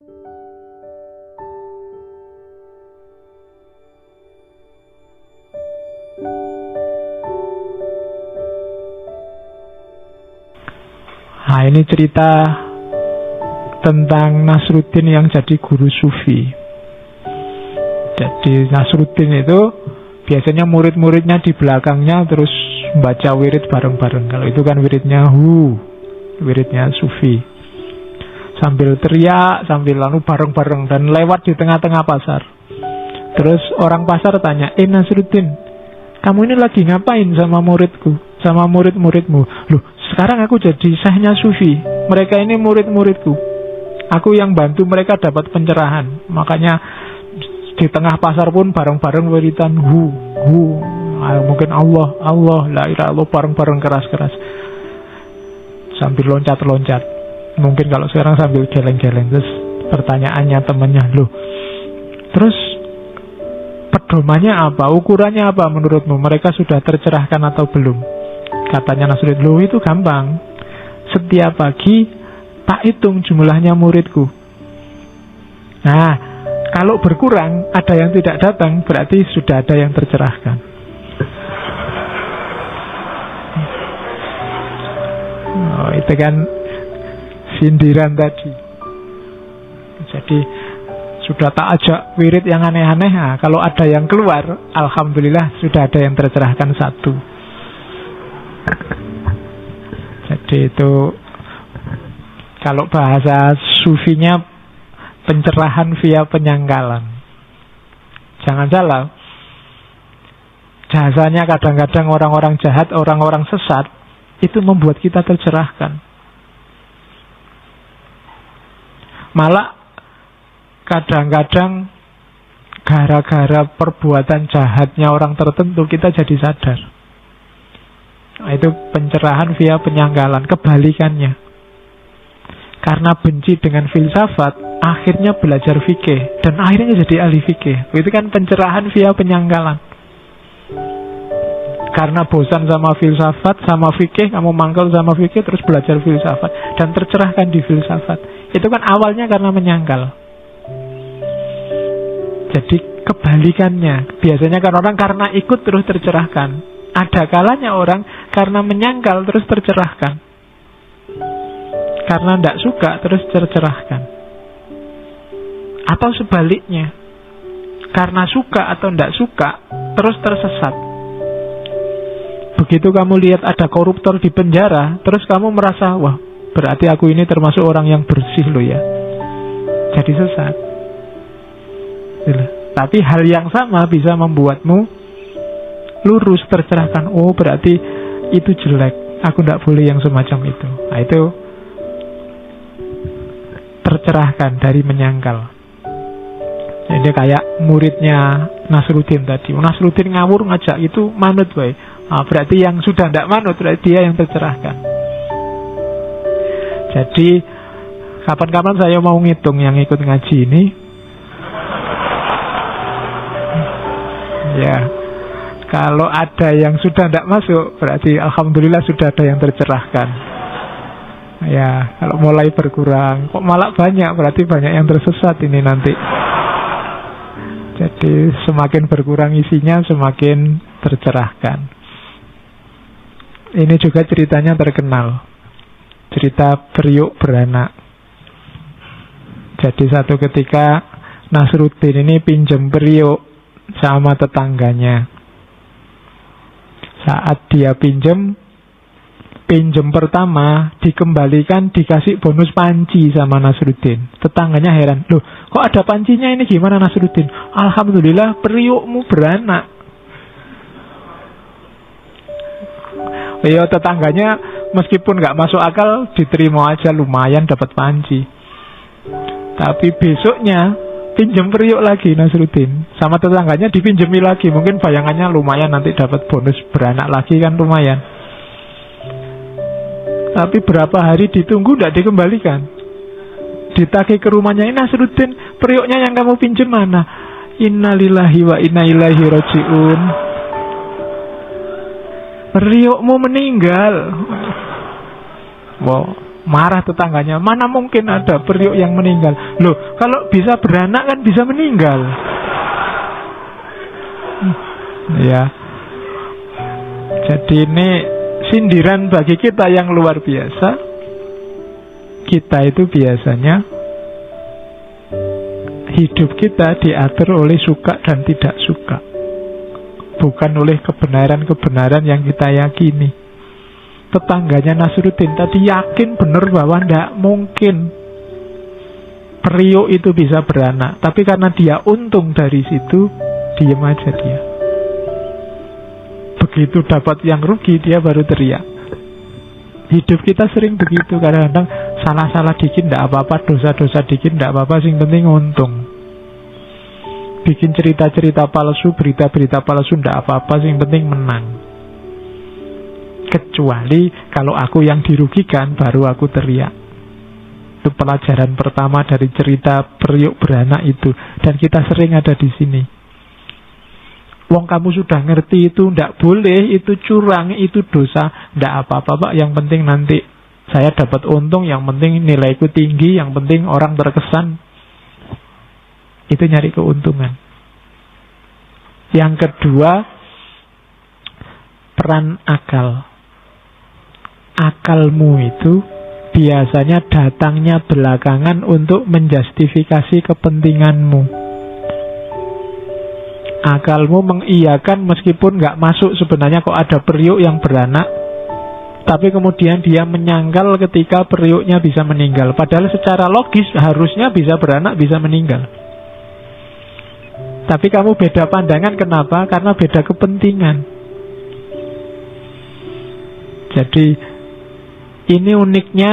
Nah, ini cerita tentang Nasruddin yang jadi guru sufi. Jadi Nasruddin itu biasanya murid-muridnya di belakangnya terus baca wirid bareng-bareng. Kalau itu kan wiridnya wiridnya sufi. Sambil teriak, sambil lalu bareng-bareng dan lewat di tengah-tengah pasar. Terus orang pasar tanya, Nasruddin, kamu ini lagi ngapain sama muridku, sama murid-muridmu? Loh, sekarang aku jadi syekhnya sufi. Mereka ini murid-muridku. Aku yang bantu mereka dapat pencerahan. Makanya di tengah pasar pun bareng-bareng wiridan mungkin Allah, la ilaha illallah, bareng-bareng keras-keras. Sambil loncat-loncat. Mungkin kalau sekarang sambil geleng-geleng. Terus pertanyaannya temannya, loh, terus pedomannya apa? Ukurannya apa menurutmu? Mereka sudah tercerahkan atau belum? Katanya Nasruddin, loh itu gampang. Setiap pagi tak hitung jumlahnya muridku. Nah, kalau berkurang, ada yang tidak datang, berarti sudah ada yang tercerahkan. Oh, itu kan sindiran tadi. Jadi sudah tak ajak wirid yang aneh-aneh. Nah, kalau ada yang keluar, alhamdulillah sudah ada yang tercerahkan satu. Jadi itu kalau bahasa sufinya pencerahan via penyangkalan. Jangan salah, jasanya kadang-kadang orang-orang jahat, orang-orang sesat itu membuat kita tercerahkan. Malah kadang-kadang gara-gara perbuatan jahatnya orang tertentu kita jadi sadar. Nah, itu pencerahan via penyangkalan. Kebalikannya, karena benci dengan filsafat, akhirnya belajar fikih dan akhirnya jadi ahli fikih. Itu kan pencerahan via penyangkalan. Karena bosan sama filsafat, sama fikih, kamu mangkel sama fikih, terus belajar filsafat dan tercerahkan di filsafat. Itu kan awalnya karena menyangkal. Jadi kebalikannya, biasanya kan orang karena ikut terus tercerahkan. Ada kalanya orang karena menyangkal terus tercerahkan. Karena tidak suka terus tercerahkan. Atau sebaliknya, karena suka atau tidak suka terus tersesat. Begitu kamu lihat ada koruptor di penjara, terus kamu merasa, wah, berarti aku ini termasuk orang yang bersih loh ya. Jadi sesat. Tapi hal yang sama bisa membuatmu lurus, tercerahkan. Oh, berarti itu jelek, aku tidak boleh yang semacam itu. Nah, itu tercerahkan dari menyangkal. Jadi kayak muridnya Nasruddin tadi. Nasruddin ngawur ngajak itu manut baik. Nah, berarti yang sudah tidak manut, berarti dia yang tercerahkan. Jadi kapan-kapan saya mau ngitung yang ikut ngaji ini. Ya, kalau ada yang sudah tidak masuk, berarti alhamdulillah sudah ada yang tercerahkan. Ya, kalau mulai berkurang, kok malah banyak, berarti banyak yang tersesat ini nanti. Jadi semakin berkurang isinya, semakin tercerahkan. Ini juga ceritanya terkenal. Cerita periuk beranak. Jadi satu ketika Nasruddin ini pinjam periuk sama tetangganya. Saat dia pinjam pertama dikembalikan, dikasih bonus panci sama Nasruddin. Tetangganya heran, loh kok ada pancinya ini, gimana Nasruddin? Alhamdulillah periukmu beranak. Ya tetangganya meskipun gak masuk akal, diterima aja, lumayan dapat panci. Tapi besoknya pinjam periuk lagi Nasruddin, sama tetangganya dipinjemi lagi. Mungkin bayangannya lumayan nanti dapat bonus beranak lagi kan, lumayan. Tapi berapa hari ditunggu tidak dikembalikan. Ditagih ke rumahnya, ini Nasruddin, periuknya yang kamu pinjam mana? Innalillahi wa inna ilaihi rajiun. Periukmu meninggal. Wow, Marah tetangganya, mana mungkin ada periuk yang meninggal. Loh, kalau bisa beranak kan bisa meninggal. Ya. Jadi ini sindiran bagi kita yang luar biasa. Kita itu biasanya hidup kita diatur oleh suka dan tidak suka, bukan oleh kebenaran-kebenaran yang kita yakini. Tetangganya Nasruddin tadi yakin benar bahwa tidak mungkin periuk itu bisa beranak, tapi karena dia untung dari situ, diam aja dia. Begitu dapat yang rugi, dia baru teriak. Hidup kita sering begitu, kadang-kadang salah-salah dikit tidak apa-apa, dosa-dosa dikit tidak apa-apa, yang penting untung. Bikin cerita-cerita palsu, berita-berita palsu tidak apa-apa, yang penting menang. Kecuali kalau aku yang dirugikan, baru aku teriak. Itu pelajaran pertama dari cerita periuk beranak itu. Dan kita sering ada di sini. Wong kamu sudah ngerti itu ndak boleh, itu curang, itu dosa, ndak apa-apa Pak, yang penting nanti saya dapat untung, yang penting nilaiku tinggi, yang penting orang terkesan. Itu nyari keuntungan. Yang kedua, peran akal. Akalmu itu biasanya datangnya belakangan untuk menjustifikasi kepentinganmu. Akalmu mengiyakan meskipun nggak masuk sebenarnya kok ada periuk yang beranak, tapi kemudian dia menyangkal ketika periuknya bisa meninggal. Padahal secara logis harusnya bisa beranak, bisa meninggal. Tapi kamu beda pandangan, kenapa? Karena beda kepentingan. Jadi ini uniknya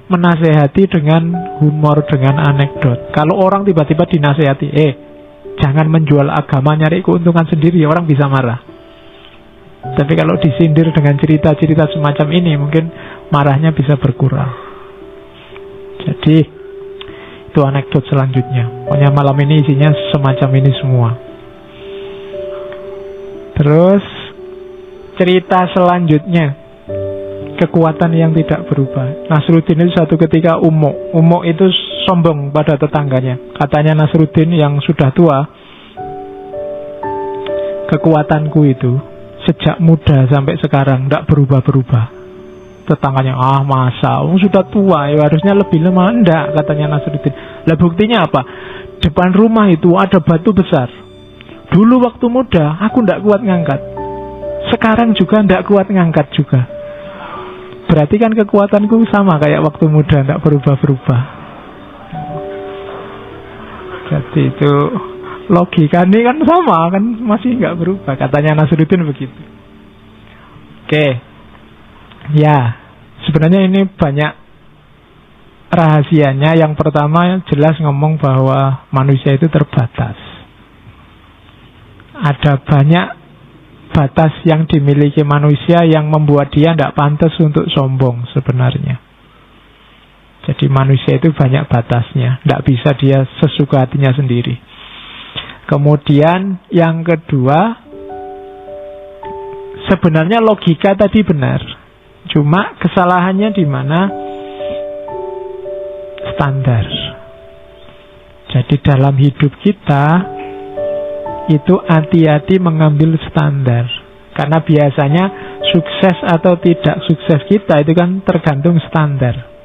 menasehati dengan humor, dengan anekdot. Kalau orang tiba-tiba dinasehati, jangan menjual agama nyari keuntungan sendiri, orang bisa marah. Tapi kalau disindir dengan cerita-cerita semacam ini, mungkin marahnya bisa berkurang. Jadi itu anekdot selanjutnya. Pokoknya malam ini isinya semacam ini semua. Terus cerita selanjutnya, kekuatan yang tidak berubah. Nasruddin itu suatu ketika umuk itu sombong pada tetangganya. Katanya Nasruddin yang sudah tua, kekuatanku itu sejak muda sampai sekarang tidak berubah-berubah. Tetangganya, masa sudah tua ya harusnya lebih lemah. Enggak, katanya Nasruddin. Lah buktinya apa? Depan rumah itu ada batu besar. Dulu waktu muda aku tidak kuat ngangkat, sekarang juga tidak kuat ngangkat juga. Berarti kan kekuatanku sama kayak waktu muda, tidak berubah-berubah. Jadi itu logika ini kan sama, kan masih nggak berubah. Katanya Nasruddin begitu. Oke, ya sebenarnya ini banyak rahasianya. Yang pertama jelas ngomong bahwa manusia itu terbatas. Ada banyak batas yang dimiliki manusia yang membuat dia tidak pantas untuk sombong sebenarnya. Jadi manusia itu banyak batasnya, tidak bisa dia sesuka hatinya sendiri. Kemudian yang kedua, sebenarnya logika tadi benar, cuma kesalahannya di mana? Standar. Jadi dalam hidup kita itu hati-hati mengambil standar. Karena biasanya sukses atau tidak sukses kita itu kan tergantung standar.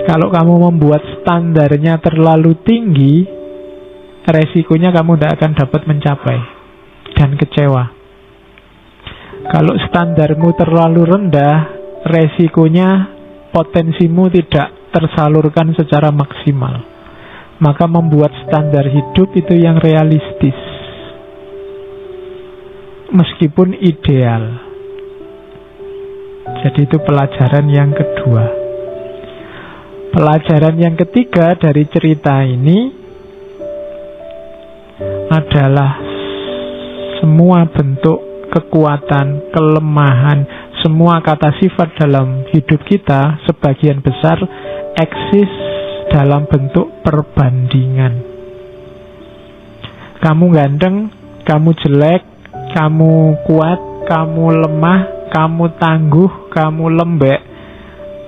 Kalau kamu membuat standarnya terlalu tinggi, resikonya kamu tidak akan dapat mencapai dan kecewa. Kalau standarmu terlalu rendah, resikonya potensimu tidak tersalurkan secara maksimal. Maka membuat standar hidup itu yang realistis, meskipun ideal. Jadi itu pelajaran yang kedua. Pelajaran yang ketiga dari cerita ini adalah semua bentuk kekuatan, kelemahan, semua kata sifat dalam hidup kita sebagian besar eksis dalam bentuk perbandingan. Kamu ganteng, kamu jelek, kamu kuat, kamu lemah, kamu tangguh, kamu lembek.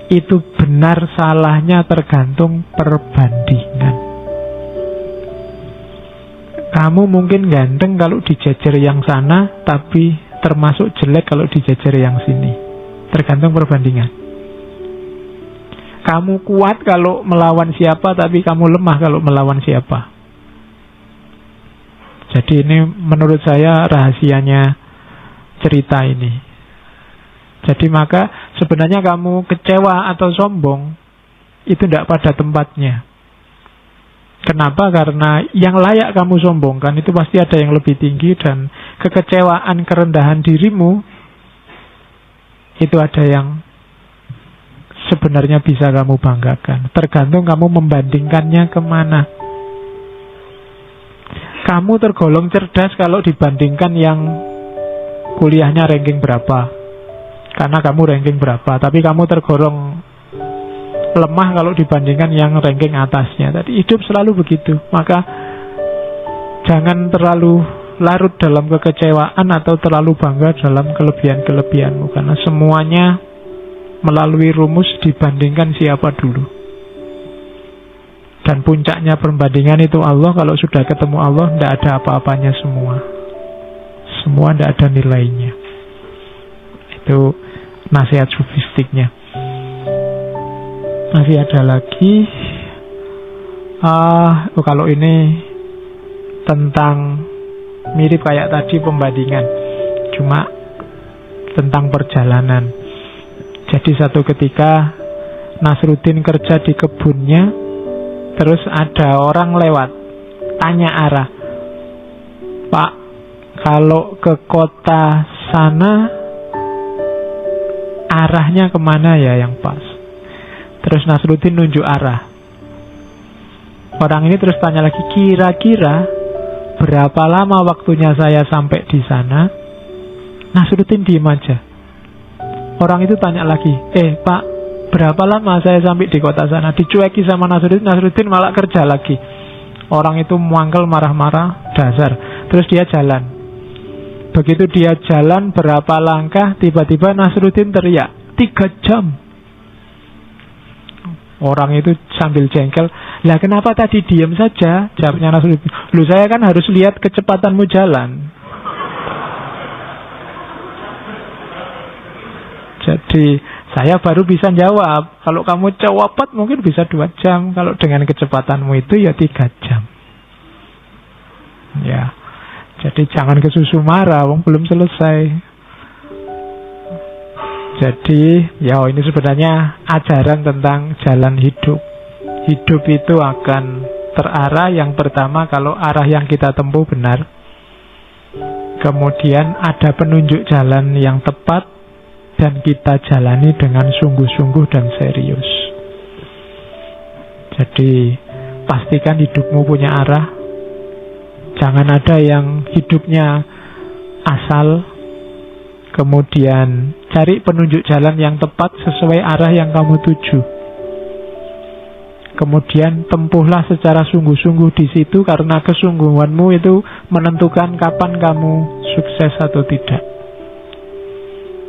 Itu benar salahnya tergantung perbandingan. Kamu mungkin ganteng kalau dijejer yang sana, tapi termasuk jelek kalau dijejer yang sini. Tergantung perbandingan. Kamu kuat kalau melawan siapa, tapi kamu lemah kalau melawan siapa. Jadi ini menurut saya rahasianya cerita ini. Jadi maka sebenarnya kamu kecewa atau sombong itu tidak pada tempatnya. Kenapa? Karena yang layak kamu sombongkan itu pasti ada yang lebih tinggi, dan kekecewaan, kerendahan dirimu itu ada yang sebenarnya bisa kamu banggakan. Tergantung kamu membandingkannya kemana. Kamu tergolong cerdas kalau dibandingkan yang kuliahnya ranking berapa, karena kamu ranking berapa. Tapi kamu tergolong lemah kalau dibandingkan yang ranking atasnya. Tadi hidup selalu begitu. Maka jangan terlalu larut dalam kekecewaan atau terlalu bangga dalam kelebihan-kelebihanmu, karena semuanya melalui rumus dibandingkan siapa dulu. Dan puncaknya perbandingan itu Allah. Kalau sudah ketemu Allah, tidak ada apa-apanya semua. Semua tidak ada nilainya. Itu nasihat sufistiknya. Masih ada lagi. Kalau ini tentang mirip kayak tadi pembandingan, cuma tentang perjalanan. Jadi satu ketika Nasruddin kerja di kebunnya, terus ada orang lewat, tanya arah. Pak, kalau ke kota sana arahnya kemana ya yang pas? Terus Nasruddin nunjuk arah. Orang ini terus tanya lagi, kira-kira berapa lama waktunya saya sampai di sana? Nasruddin diem aja. Orang itu tanya lagi, Pak, berapa lama saya sampai di kota sana? Dicueki sama Nasruddin. Nasruddin malah kerja lagi. Orang itu muangkel, marah-marah, dasar. Terus dia jalan. Begitu dia jalan berapa langkah, tiba-tiba Nasruddin teriak, 3 jam. Orang itu sambil jengkel, lah kenapa tadi diam saja? Jawabnya Nasruddin, lu saya kan harus lihat kecepatanmu jalan. Jadi saya baru bisa jawab. Kalau kamu cepat mungkin bisa 2 jam. Kalau dengan kecepatanmu itu ya 3 jam. Ya. Jadi jangan kesusu marah, wong belum selesai. Jadi ya ini sebenarnya ajaran tentang jalan hidup. Hidup itu akan terarah. Yang pertama kalau arah yang kita tempuh benar. Kemudian ada penunjuk jalan yang tepat, dan kita jalani dengan sungguh-sungguh dan serius. Jadi pastikan hidupmu punya arah. Jangan ada yang hidupnya asal. Kemudian cari penunjuk jalan yang tepat sesuai arah yang kamu tuju. Kemudian tempuhlah secara sungguh-sungguh di situ, karena kesungguhanmu itu menentukan kapan kamu sukses atau tidak.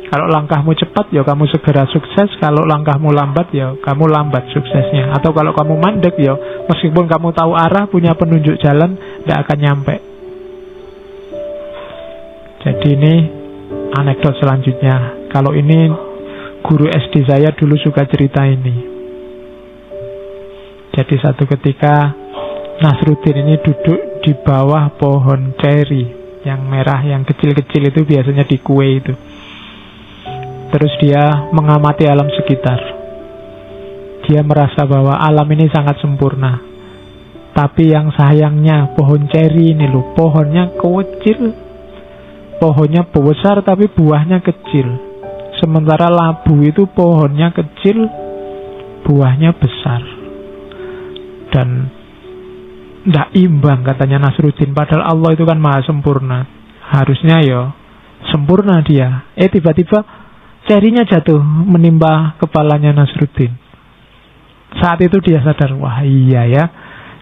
Kalau langkahmu cepat, ya kamu segera sukses. Kalau langkahmu lambat, ya kamu lambat suksesnya. Atau kalau kamu mandek, ya meskipun kamu tahu arah, punya penunjuk jalan, tidak akan nyampe. Jadi ini anekdot selanjutnya. Kalau ini guru SD saya dulu suka cerita ini. Jadi satu ketika Nasruddin ini duduk di bawah pohon ceri yang merah, yang kecil-kecil itu biasanya di kue itu. Terus dia mengamati alam sekitar. Dia merasa bahwa alam ini sangat sempurna. Tapi yang sayangnya pohon ceri ini loh, pohonnya kecil. Pohonnya besar tapi buahnya kecil. Sementara labu itu pohonnya kecil, buahnya besar. Dan tidak imbang katanya Nasruddin. Padahal Allah itu kan maha sempurna. Harusnya ya sempurna dia. Tiba-tiba cerinya jatuh menimpa kepalanya Nasruddin. Saat itu dia sadar, wah iya ya,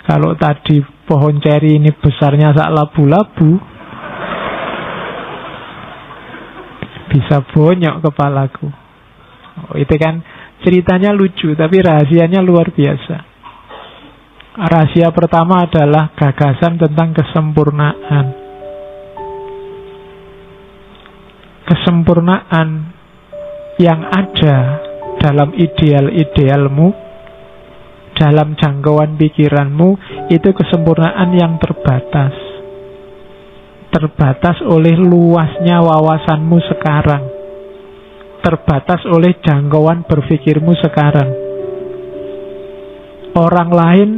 kalau tadi pohon ceri ini besarnya sak labu-labu, bisa bonyok kepalaku. Itu kan Ceritanya lucu, tapi rahasianya luar biasa. Rahasia pertama adalah gagasan tentang kesempurnaan. Kesempurnaan yang ada dalam ideal-idealmu, dalam jangkauan pikiranmu, itu kesempurnaan yang terbatas. Terbatas oleh luasnya wawasanmu sekarang, terbatas oleh jangkauan berpikirmu sekarang. Orang lain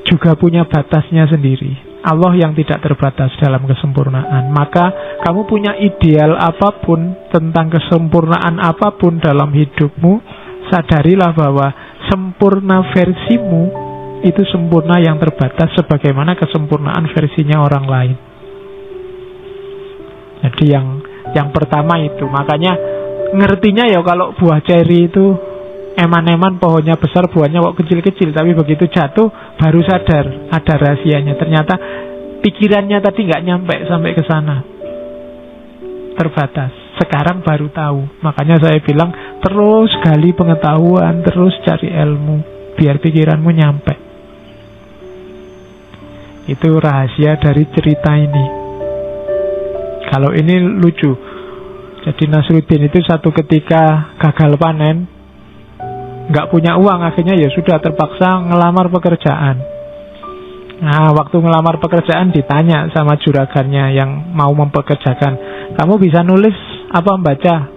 juga punya batasnya sendiri. Allah yang tidak terbatas dalam kesempurnaan. Maka kamu punya ideal apapun, tentang kesempurnaan apapun dalam hidupmu, sadarilah bahwa sempurna versimu itu sempurna yang terbatas, sebagaimana kesempurnaan versinya orang lain. Jadi yang pertama itu, makanya ngertinya ya kalau buah ceri itu eman-eman, pohonnya besar, buahnya kok kecil-kecil, tapi begitu jatuh baru sadar ada rahasianya. Ternyata pikirannya tadi nggak nyampe sampai ke sana, terbatas. Sekarang baru tahu. Makanya saya bilang terus gali pengetahuan, terus cari ilmu, biar pikiranmu nyampe. Itu rahasia dari cerita ini. Kalau ini lucu. Jadi Nasruddin itu satu ketika gagal panen, nggak punya uang, akhirnya ya sudah terpaksa ngelamar pekerjaan. Nah, waktu ngelamar pekerjaan ditanya sama juragannya yang mau mempekerjakan, kamu bisa nulis apa membaca?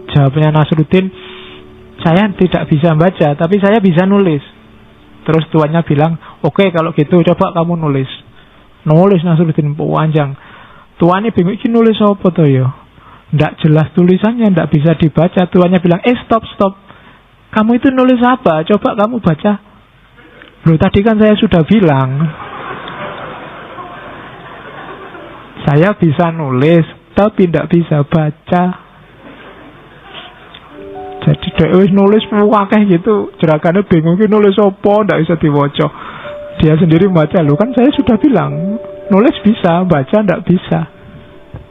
Jawabnya Nasruddin, saya tidak bisa baca, tapi saya bisa nulis. Terus tuannya bilang, oke, kalau gitu coba kamu nulis. Nulis Nasruddin panjang. Tuannya bingung, ini nulis apa toh ya? Nggak jelas tulisannya, nggak bisa dibaca. Tuannya bilang, stop. Kamu itu nulis apa? Coba kamu baca. Loh, tadi kan saya sudah bilang saya bisa nulis, tapi tidak bisa baca. Jadi dia nulis wakeh gitu. Juragannya bingung, nulis apa? Nggak bisa diwoco. Dia sendiri baca, loh kan saya sudah bilang nulis bisa, baca nggak bisa.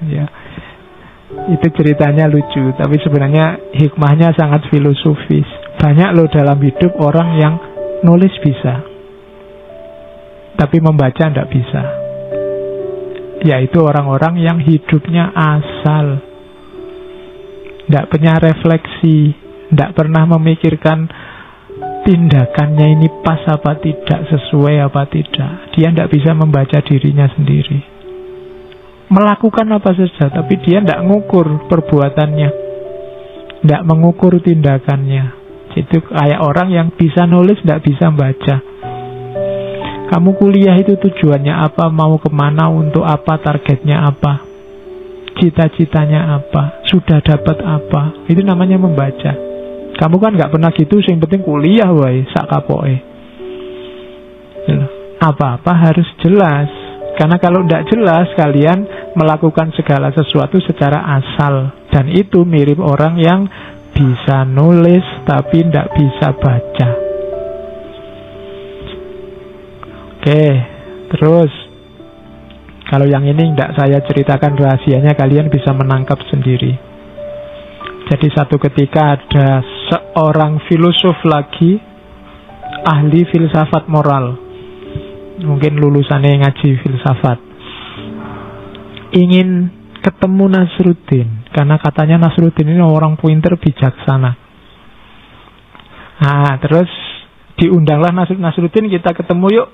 Ya, itu ceritanya lucu, tapi sebenarnya hikmahnya sangat filosofis. Banyak loh dalam hidup orang yang nulis bisa, tapi membaca nggak bisa. Yaitu orang-orang yang hidupnya asal, nggak punya refleksi, nggak pernah memikirkan tindakannya ini pas apa tidak, sesuai apa tidak. Dia nggak bisa membaca dirinya sendiri, melakukan apa saja, tapi dia nggak ngukur perbuatannya, nggak mengukur tindakannya. Itu kayak orang yang bisa nulis, nggak bisa baca. Kamu kuliah itu tujuannya apa, mau kemana, untuk apa, targetnya apa, cita-citanya apa, sudah dapat apa. Itu namanya membaca. Kamu kan nggak pernah gitu, yang penting kuliah wae sak kapoke. Apa-apa harus jelas. Karena kalau tidak jelas, kalian melakukan segala sesuatu secara asal. Dan itu mirip orang yang bisa nulis tapi tidak bisa baca. Oke, terus kalau yang ini tidak saya ceritakan rahasianya, kalian bisa menangkap sendiri. Jadi satu ketika ada seorang filosof lagi, ahli filsafat moral, mungkin lulusannya ngaji filsafat, ingin ketemu Nasruddin, karena katanya Nasruddin ini orang pinter, bijaksana. Nah, terus diundanglah Nasruddin, kita ketemu yuk,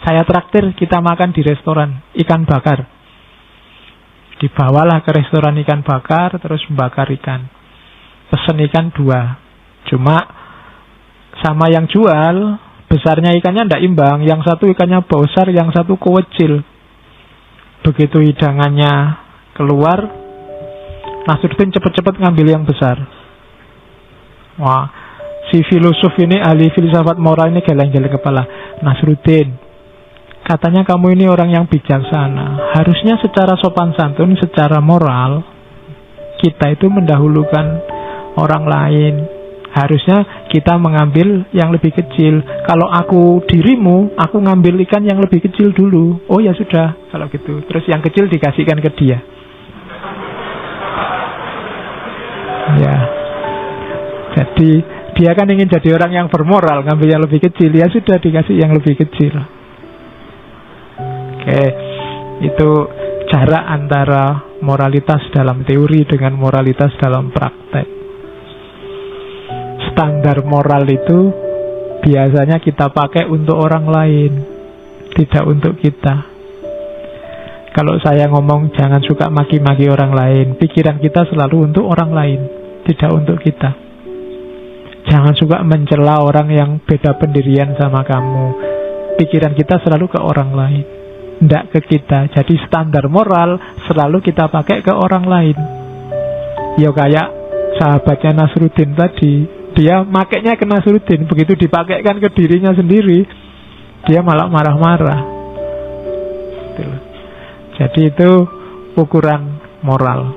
saya traktir, kita makan di restoran ikan bakar. Dibawalah ke restoran ikan bakar, terus membakar ikan. Pesen ikan 2. Cuma sama yang jual, besarnya ikannya tidak imbang. Yang satu ikannya besar, yang satu kecil. Begitu hidangannya keluar, Nasruddin cepat-cepat ngambil yang besar. Wah, si filosof ini, ahli filsafat moral ini geleng-geleng kepala. Nasruddin, katanya kamu ini orang yang bijaksana. Harusnya secara sopan santun, secara moral, kita itu mendahulukan orang lain. Harusnya kita mengambil yang lebih kecil. Kalau aku dirimu, aku ngambil ikan yang lebih kecil dulu. Oh ya sudah, kalau gitu. Terus yang kecil dikasihkan ke dia. Ya. Jadi dia kan ingin jadi orang yang bermoral, ngambil yang lebih kecil, ya sudah dikasih yang lebih kecil. Oke, itu jarak antara moralitas dalam teori dengan moralitas dalam praktek. Standar moral itu biasanya kita pakai untuk orang lain, tidak untuk kita. Kalau saya ngomong jangan suka maki-maki orang lain, pikiran kita selalu untuk orang lain, tidak untuk kita. Jangan suka mencela orang yang beda pendirian sama kamu, pikiran kita selalu ke orang lain, tidak ke kita. Jadi standar moral selalu kita pakai ke orang lain. Ya kayak sahabatnya Nasruddin tadi, dia makainya ke Nasruddin, begitu dipakaikan ke dirinya sendiri, dia malah marah-marah. Jadi itu ukuran moral.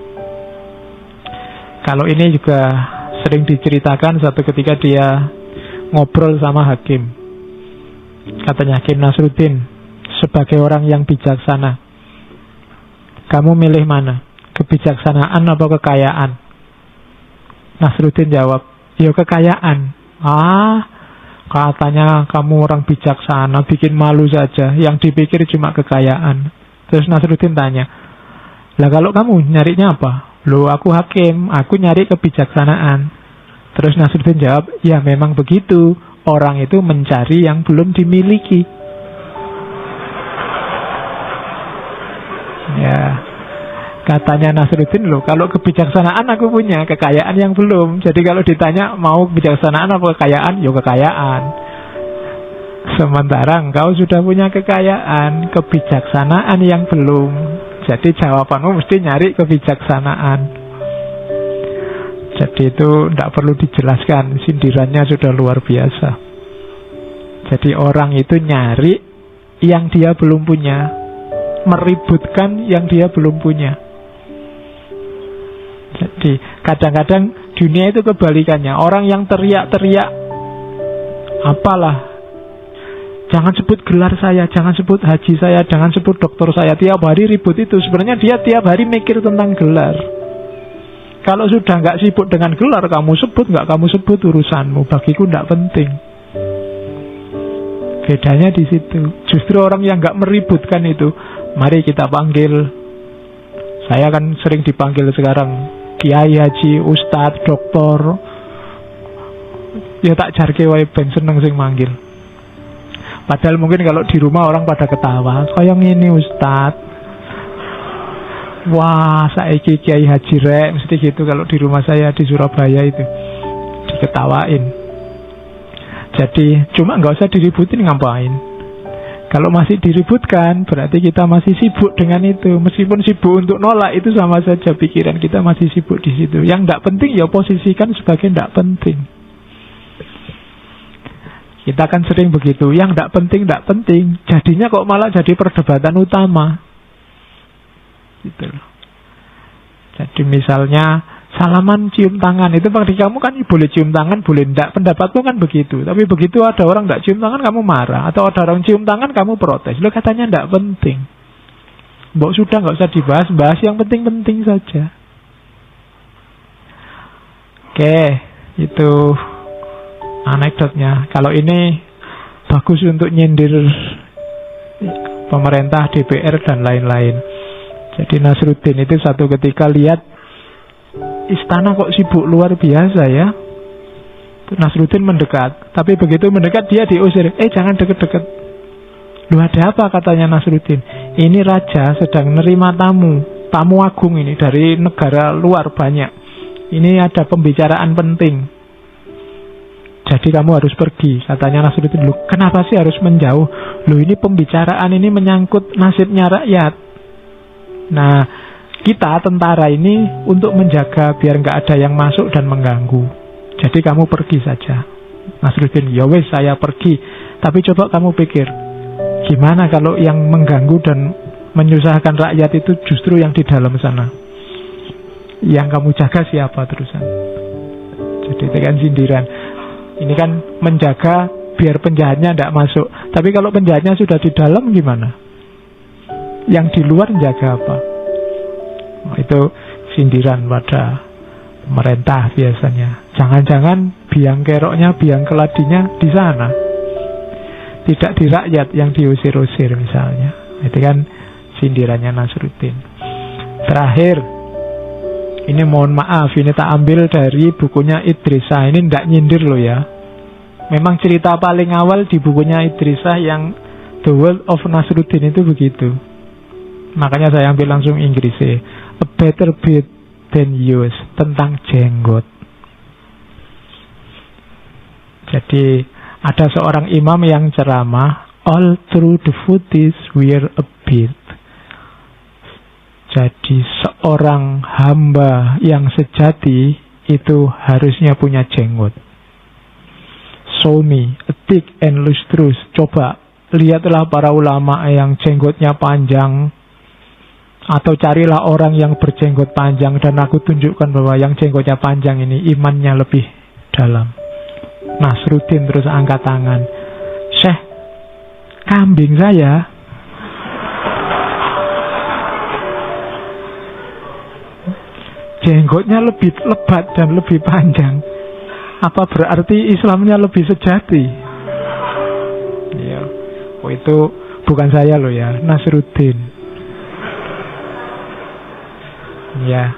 Kalau ini juga sering diceritakan, satu ketika dia ngobrol sama hakim. Katanya, Hakim Nasruddin, sebagai orang yang bijaksana, kamu milih mana? Kebijaksanaan atau kekayaan? Nasruddin jawab, ya kekayaan. Katanya kamu orang bijaksana, bikin malu saja, yang dipikir cuma kekayaan. Terus Nasruddin tanya, lah kalau kamu nyarinya apa? Loh, aku hakim, aku nyari kebijaksanaan. Terus Nasruddin jawab, ya memang begitu, orang itu mencari yang belum dimiliki. Ya, katanya Nasruddin, loh kalau kebijaksanaan aku punya, kekayaan yang belum. Jadi kalau ditanya mau kebijaksanaan apa kekayaan, ya kekayaan. Sementara engkau sudah punya kekayaan, kebijaksanaan yang belum. Jadi jawabanmu mesti nyari kebijaksanaan. Jadi itu tidak perlu dijelaskan, sindirannya sudah luar biasa. Jadi orang itu nyari yang dia belum punya, meributkan yang dia belum punya. Jadi kadang-kadang dunia itu kebalikannya. Orang yang teriak-teriak, apalah, jangan sebut gelar saya, jangan sebut haji saya, jangan sebut dokter saya, tiap hari ribut itu. Sebenarnya dia tiap hari mikir tentang gelar. Kalau sudah nggak sibuk dengan gelar, kamu sebut nggak kamu sebut urusanmu, bagiku nggak penting. Bedanya di situ. Justru orang yang nggak meributkan itu, mari kita panggil. Saya kan sering dipanggil sekarang kiai, haji, ustadz, doktor. Ya tak jarke wae ben seneng sing manggil. Padahal mungkin kalau di rumah orang pada ketawa, kayak ini ustadz. Wah, saiki kiai haji rek, mesti gitu kalau di rumah saya di Surabaya itu diketawain. Jadi cuma nggak usah diributin, ngapain? Kalau masih diributkan, berarti kita masih sibuk dengan itu. Meskipun sibuk untuk nolak, itu sama saja, pikiran kita masih sibuk di situ. Yang tidak penting ya posisikan sebagai tidak penting. Kita kan sering begitu, yang tidak penting. Jadinya kok malah jadi perdebatan utama. Gitu. Jadi misalnya salaman cium tangan, itu bagi kamu kan boleh cium tangan, boleh tidak, pendapatmu kan begitu. Tapi begitu ada orang tidak cium tangan, kamu marah. Atau ada orang cium tangan, kamu protes. Lo katanya tidak penting. Mbok sudah nggak usah dibahas, bahas yang penting-penting saja. Oke, itu anekdotnya. Kalau ini bagus untuk nyindir pemerintah, DPR dan lain-lain. Jadi Nasruddin itu satu ketika lihat istana kok sibuk luar biasa ya. Nasruddin mendekat, tapi begitu mendekat dia diusir. Jangan deket-deket. Lu ada apa, katanya Nasruddin? Ini raja sedang nerima tamu agung ini dari negara luar banyak. Ini ada pembicaraan penting. Jadi kamu harus pergi, katanya Nasruddin. Lu kenapa sih harus menjauh? Lu ini pembicaraan ini menyangkut nasibnya rakyat. Nah, kita tentara ini untuk menjaga biar nggak ada yang masuk dan mengganggu. Jadi kamu pergi saja. Nasruddin, ya wes saya pergi. Tapi coba kamu pikir, gimana kalau yang mengganggu dan menyusahkan rakyat itu justru yang di dalam sana? Yang kamu jaga siapa terusan? Jadi itu kan sindiran. Ini kan menjaga biar penjahatnya tidak masuk. Tapi kalau penjahatnya sudah di dalam gimana? Yang di luar menjaga apa? Itu sindiran pada pemerintah biasanya. Jangan-jangan biang keroknya, biang keladinya di sana, tidak di rakyat yang diusir-usir misalnya. Itu kan sindirannya Nasruddin. Terakhir, ini mohon maaf, ini tak ambil dari bukunya Idrisah. Ini tidak nyindir loh ya. Memang cerita paling awal di bukunya Idrisah yang The World of Nasruddin itu begitu. Makanya saya ambil langsung Inggrisnya. A Better Beard Than Yours, tentang jenggot. Jadi ada seorang imam yang ceramah, all through the footies wear a beard. Jadi seorang hamba yang sejati itu harusnya punya jenggot. Show me a thick and lustrous. Coba lihatlah para ulama yang jenggotnya panjang, atau carilah orang yang berjenggot panjang, dan aku tunjukkan bahwa yang jenggotnya panjang ini imannya lebih dalam. Nasruddin terus angkat tangan. Syekh, kambing saya jenggotnya lebih lebat dan lebih panjang. Apa berarti Islamnya lebih sejati? Ya. Oh, itu bukan saya loh ya, Nasruddin. Ya.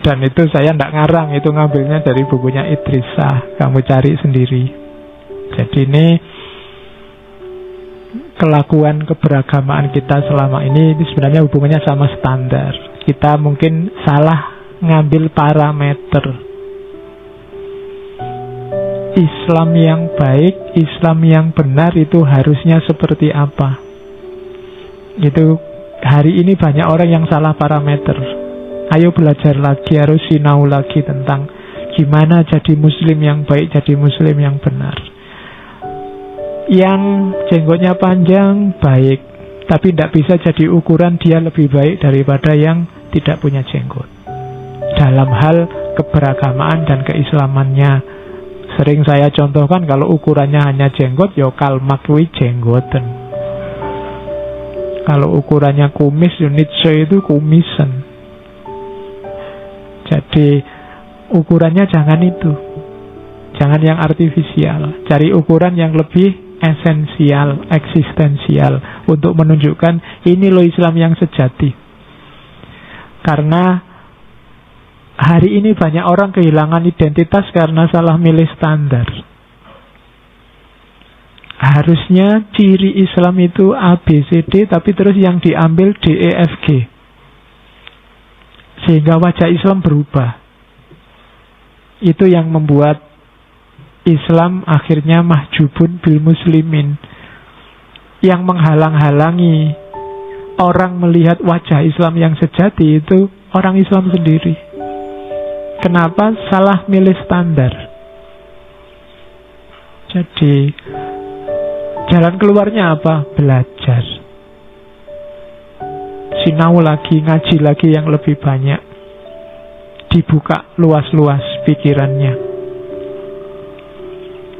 Dan itu saya tidak ngarang, itu ngambilnya dari bukunya Idrisah. Kamu cari sendiri. Jadi ini kelakuan keberagamaan kita selama ini sebenarnya hubungannya sama standar. Kita mungkin salah ngambil parameter. Islam yang baik, Islam yang benar itu harusnya seperti apa? Itu hari ini banyak orang yang salah parameter. Ayo belajar lagi, harus sinau lagi tentang gimana jadi muslim yang baik, jadi muslim yang benar. Yang jenggotnya panjang, baik, tapi tidak bisa jadi ukuran dia lebih baik daripada yang tidak punya jenggot. Dalam hal keberagamaan dan keislamannya, sering saya contohkan, kalau ukurannya hanya jenggot, ya Karl Marx jenggoten. Kalau ukurannya kumis, Nietzsche itu kumisan. Jadi ukurannya jangan itu, jangan yang artifisial. Cari ukuran yang lebih esensial, eksistensial, untuk menunjukkan ini loh Islam yang sejati. Karena hari ini banyak orang kehilangan identitas karena salah milih standar. Harusnya ciri Islam itu A, B, C, D, tapi terus yang diambil D, E, F, G, sehingga wajah Islam berubah. Itu yang membuat Islam akhirnya mahjubun bil muslimin, yang menghalang-halangi orang melihat wajah Islam yang sejati itu orang Islam sendiri. Kenapa? Salah milih standar. Jadi jalan keluarnya apa? Belajar, sinau lagi, ngaji lagi yang lebih banyak, dibuka luas-luas pikirannya.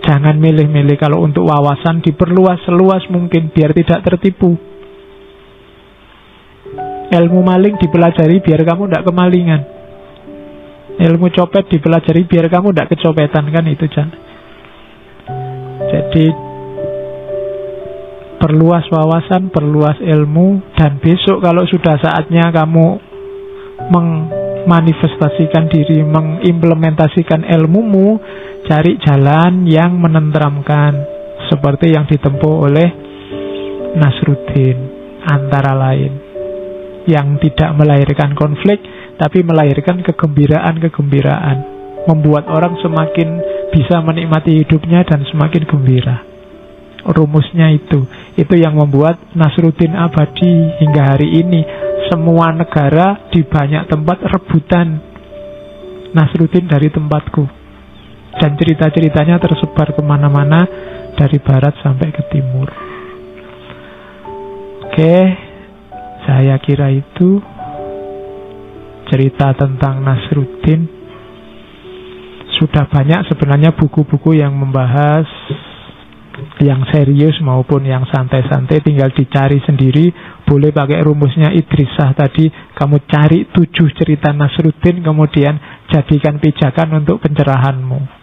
Jangan milih-milih. Kalau untuk wawasan diperluas seluas mungkin biar tidak tertipu. Ilmu maling dipelajari biar kamu tidak kemalingan. Ilmu copet dipelajari biar kamu tidak kecopetan, kan itu Jan. Jadi perluas wawasan, perluas ilmu, dan besok kalau sudah saatnya kamu memanifestasikan diri, mengimplementasikan ilmumu, cari jalan yang menenteramkan, seperti yang ditempuh oleh Nasruddin antara lain, yang tidak melahirkan konflik tapi melahirkan kegembiraan-kegembiraan, membuat orang semakin bisa menikmati hidupnya dan semakin gembira. Rumusnya itu yang membuat Nasruddin abadi hingga hari ini. Semua negara di banyak tempat rebutan Nasruddin dari tempatku, dan cerita-ceritanya tersebar kemana-mana dari barat sampai ke timur. Oke, saya kira itu cerita tentang Nasruddin. Sudah banyak sebenarnya buku-buku yang membahas yang serius maupun yang santai-santai, tinggal dicari sendiri. Boleh pakai rumusnya Idrisah tadi, kamu cari 7 cerita Nasruddin, kemudian jadikan pijakan untuk pencerahanmu.